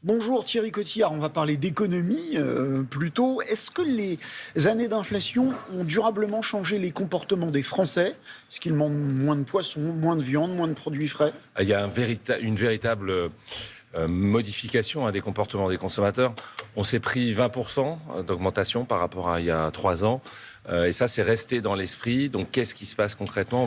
Bonjour Thierry Cotillard, on va parler d'économie plutôt. Est-ce que les années d'inflation ont durablement changé les comportements des Français ? Est-ce qu'ils mangent moins de poissons, moins de viande, moins de produits frais ? Il y a une véritable modification des comportements des consommateurs. On s'est pris 20% d'augmentation par rapport à il y a 3 ans. Et ça, c'est resté dans l'esprit. Donc, qu'est-ce qui se passe concrètement ?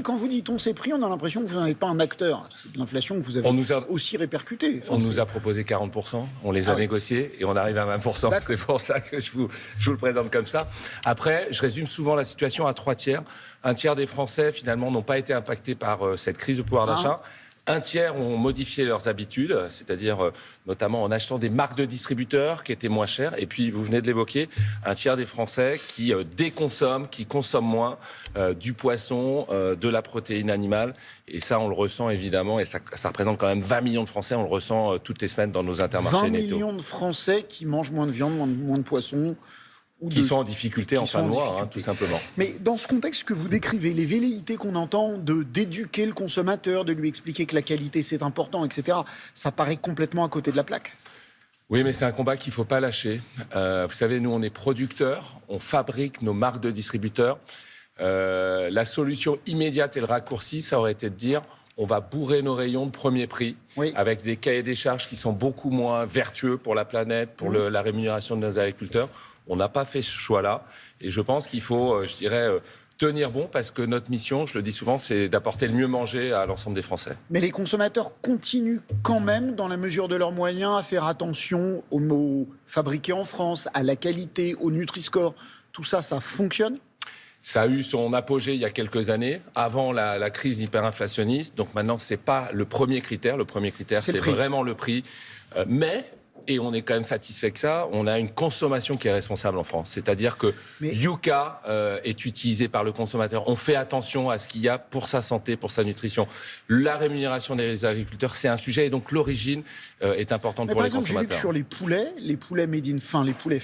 Quand vous dites on s'est pris, on a l'impression que vous n'en êtes pas un acteur. C'est de l'inflation que vous avez aussi répercutée. On nous a proposé 40%, on les a négociés et on arrive à 20%. D'accord. C'est pour ça que je vous le présente comme ça. Après, je résume souvent la situation à 3 tiers. Un tiers des Français, finalement, n'ont pas été impactés par cette crise de pouvoir d'achat. Un tiers ont modifié leurs habitudes, c'est-à-dire notamment en achetant des marques de distributeurs qui étaient moins chères. Et puis, vous venez de l'évoquer, un tiers des Français qui déconsomment, qui consomment moins du poisson, de la protéine animale. Et ça, on le ressent évidemment. Et ça représente quand même 20 millions de Français. On le ressent toutes les semaines dans nos intermarchés 20 netto. millions de Français qui mangent moins de viande, moins de poissons. Qui sont en difficulté en fin de mois, tout simplement. Mais dans ce contexte que vous décrivez, les velléités qu'on entend d'éduquer le consommateur, de lui expliquer que la qualité c'est important, etc., ça paraît complètement à côté de la plaque. Oui, mais c'est un combat qu'il ne faut pas lâcher. Vous savez, nous, on est producteurs, on fabrique nos marques de distributeurs. La solution immédiate et le raccourci, ça aurait été de dire on va bourrer nos rayons de premier prix avec des cahiers des charges qui sont beaucoup moins vertueux pour la planète, pour la rémunération de nos agriculteurs. On n'a pas fait ce choix-là et je pense qu'il faut, tenir bon parce que notre mission, je le dis souvent, c'est d'apporter le mieux manger à l'ensemble des Français. Mais les consommateurs continuent quand même, dans la mesure de leurs moyens, à faire attention aux mots fabriqués en France, à la qualité, au Nutri-Score. Tout ça, ça fonctionne ? Ça a eu son apogée il y a quelques années, avant la crise hyperinflationniste. Donc maintenant, ce n'est pas le premier critère. Le premier critère, c'est vraiment le prix. Et on est quand même satisfait que ça, on a une consommation qui est responsable en France. C'est-à-dire que Yuka est utilisé par le consommateur. On fait attention à ce qu'il y a pour sa santé, pour sa nutrition. La rémunération des agriculteurs, c'est un sujet. Et donc l'origine est importante pour les consommateurs. Par exemple, j'ai vu que sur les poulets made in, les poulets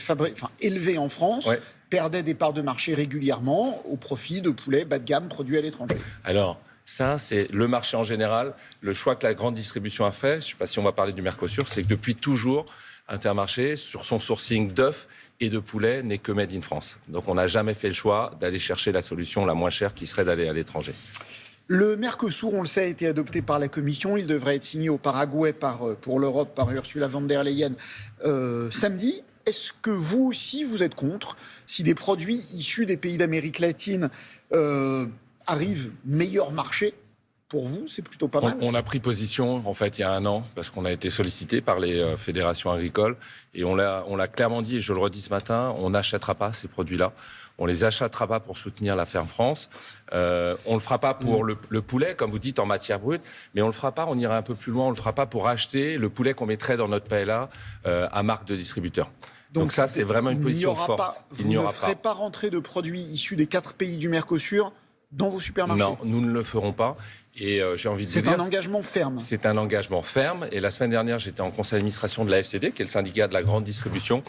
élevés en France, perdaient des parts de marché régulièrement au profit de poulets bas de gamme produits à l'étranger. Alors, ça, c'est le marché en général. Le choix que la grande distribution a fait, je ne sais pas si on va parler du Mercosur, c'est que depuis toujours, Intermarché, sur son sourcing d'œufs et de poulets, n'est que made in France. Donc on n'a jamais fait le choix d'aller chercher la solution la moins chère qui serait d'aller à l'étranger. Le Mercosur, on le sait, a été adopté par la Commission. Il devrait être signé au Paraguay pour l'Europe par Ursula von der Leyen samedi. Est-ce que vous aussi, vous êtes contre si des produits issus des pays d'Amérique latine arrive meilleur marché, pour vous, c'est plutôt pas mal. On a pris position, en fait, il y a 1 an, parce qu'on a été sollicité par les fédérations agricoles, et on l'a clairement dit, et je le redis ce matin, on n'achètera pas ces produits-là. On ne les achètera pas pour soutenir la ferme France. On ne le fera pas pour le poulet, comme vous dites, en matière brute, mais on ne le fera pas, on ira un peu plus loin, on ne le fera pas pour acheter le poulet qu'on mettrait dans notre PLA à marque de distributeur. Donc ça, c'est vraiment une position forte. Vous ne ferez pas rentrer de produits issus des 4 pays du Mercosur dans vos supermarchés ? Non, nous ne le ferons pas. Et j'ai envie de vous dire... C'est un engagement ferme. C'est un engagement ferme. Et la semaine dernière, j'étais en conseil d'administration de la FCD, qui est le syndicat de la grande distribution.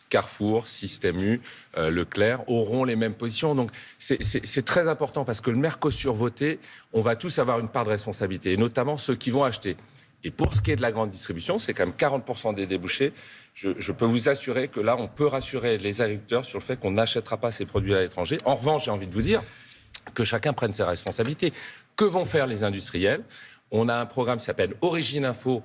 Carrefour, Système U, Leclerc auront les mêmes positions. Donc c'est très important parce que le Mercosur voté, on va tous avoir une part de responsabilité, et notamment ceux qui vont acheter. Et pour ce qui est de la grande distribution, c'est quand même 40% des débouchés. Je peux vous assurer que là, on peut rassurer les agriculteurs sur le fait qu'on n'achètera pas ces produits à l'étranger. En revanche, j'ai envie de vous dire que chacun prenne ses responsabilités. Que vont faire les industriels ? On a un programme qui s'appelle Origine Info.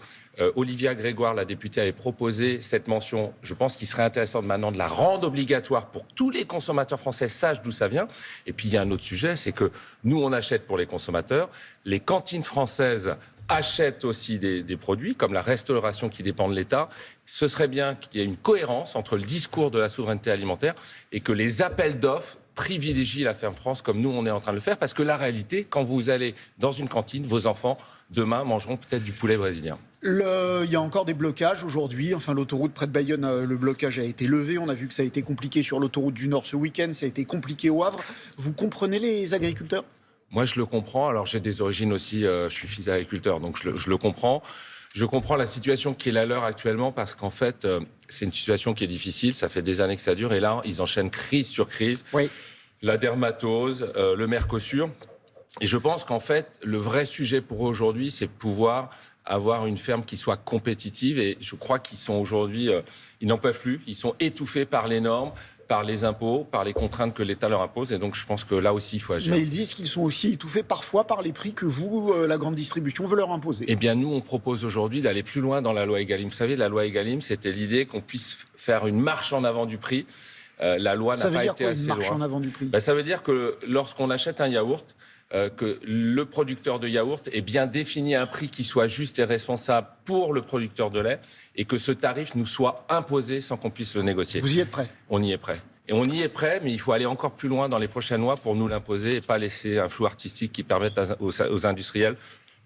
Olivia Grégoire, la députée, avait proposé cette mention. Je pense qu'il serait intéressant maintenant de la rendre obligatoire pour que tous les consommateurs français sachent d'où ça vient. Et puis il y a un autre sujet, c'est que nous, on achète pour les consommateurs. Les cantines françaises achètent aussi des produits, comme la restauration qui dépend de l'État. Ce serait bien qu'il y ait une cohérence entre le discours de la souveraineté alimentaire et que les appels d'offres privilégient la ferme France comme nous, on est en train de le faire. Parce que la réalité, quand vous allez dans une cantine, vos enfants, demain, mangeront peut-être du poulet brésilien. Il y a encore des blocages aujourd'hui. Enfin, l'autoroute près de Bayonne, le blocage a été levé. On a vu que ça a été compliqué sur l'autoroute du Nord ce week-end. Ça a été compliqué au Havre. Vous comprenez les agriculteurs ? Moi, je le comprends. Alors, j'ai des origines aussi. Je suis fils d'agriculteur, donc je le comprends. Je comprends la situation qui est la leur actuellement parce qu'en fait, c'est une situation qui est difficile. Ça fait des années que ça dure. Et là, ils enchaînent crise sur crise. Oui. La dermatose, le Mercosur. Et je pense qu'en fait, le vrai sujet pour eux aujourd'hui, c'est de pouvoir avoir une ferme qui soit compétitive. Et je crois qu'ils sont aujourd'hui, ils n'en peuvent plus. Ils sont étouffés par les normes, par les impôts, par les contraintes que l'État leur impose. Et donc, je pense que là aussi, il faut agir. Mais ils disent qu'ils sont aussi étouffés parfois par les prix que vous, la grande distribution, veut leur imposer. Eh bien, nous, on propose aujourd'hui d'aller plus loin dans la loi Egalim. Vous savez, la loi Egalim, c'était l'idée qu'on puisse faire une marche en avant du prix. La loi n'a pas été assez loin. Ça veut dire quoi, une marche en avant du prix ? Ça veut dire que lorsqu'on achète un yaourt, que le producteur de yaourt ait bien défini un prix qui soit juste et responsable pour le producteur de lait et que ce tarif nous soit imposé sans qu'on puisse le négocier. Vous y êtes prêt ? On y est prêt. Et on y est prêt, mais il faut aller encore plus loin dans les prochaines lois pour nous l'imposer et pas laisser un flou artistique qui permette aux industriels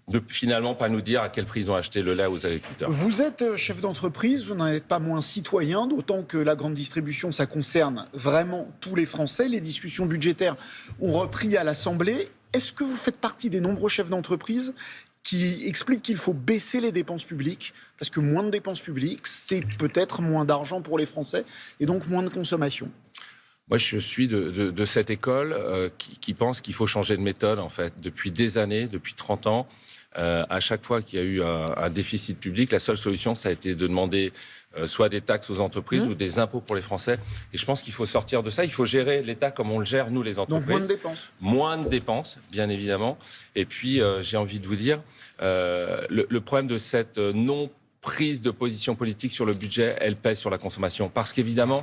de finalement pas nous dire à quel prix ils ont acheté le lait aux agriculteurs. Vous êtes chef d'entreprise, vous n'en êtes pas moins citoyen, d'autant que la grande distribution, ça concerne vraiment tous les Français. Les discussions budgétaires ont repris à l'Assemblée. Est-ce que vous faites partie des nombreux chefs d'entreprise qui expliquent qu'il faut baisser les dépenses publiques ? Parce que moins de dépenses publiques, c'est peut-être moins d'argent pour les Français et donc moins de consommation. Moi, je suis de cette école qui pense qu'il faut changer de méthode, en fait. Depuis des années, depuis 30 ans, à chaque fois qu'il y a eu un déficit public, la seule solution, ça a été de demander soit des taxes aux entreprises ou des impôts pour les Français. Et je pense qu'il faut sortir de ça. Il faut gérer l'État comme on le gère, nous, les entreprises. Donc moins de dépenses. Moins de dépenses, bien évidemment. Et puis, j'ai envie de vous dire, le problème de cette non-prise de position politique sur le budget, elle pèse sur la consommation. Parce qu'évidemment,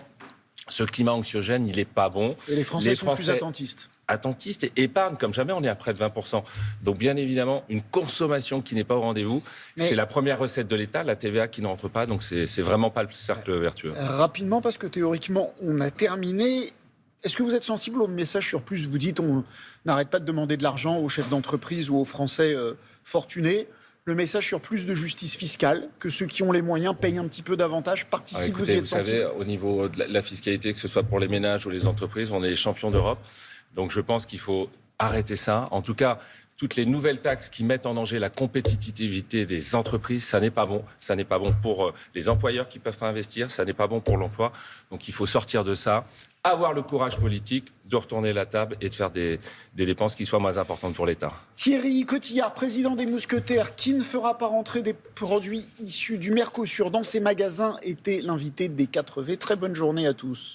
ce climat anxiogène, il n'est pas bon. Et les Français sont plus attentistes. Attentistes et épargnent comme jamais, on est à près de 20%. Donc bien évidemment, une consommation qui n'est pas au rendez-vous, c'est la première recette de l'État, la TVA qui n'entre pas, donc c'est vraiment pas le cercle vertueux. Rapidement, parce que théoriquement, on a terminé. Est-ce que vous êtes sensible au message sur plus ? Vous dites, on n'arrête pas de demander de l'argent aux chefs d'entreprise ou aux Français fortunés. Le message sur plus de justice fiscale, que ceux qui ont les moyens payent un petit peu davantage, participent, vous y êtes sensible ? Vous savez, au niveau de la fiscalité, que ce soit pour les ménages ou les entreprises, on est les champions d'Europe. Donc je pense qu'il faut arrêter ça. En tout cas, toutes les nouvelles taxes qui mettent en danger la compétitivité des entreprises, ça n'est pas bon. Ça n'est pas bon pour les employeurs qui ne peuvent pas investir, ça n'est pas bon pour l'emploi. Donc il faut sortir de ça, avoir le courage politique de retourner la table et de faire des dépenses qui soient moins importantes pour l'État. Thierry Cotillard, président des Mousquetaires, qui ne fera pas rentrer des produits issus du Mercosur dans ses magasins, était l'invité des 4V. Très bonne journée à tous.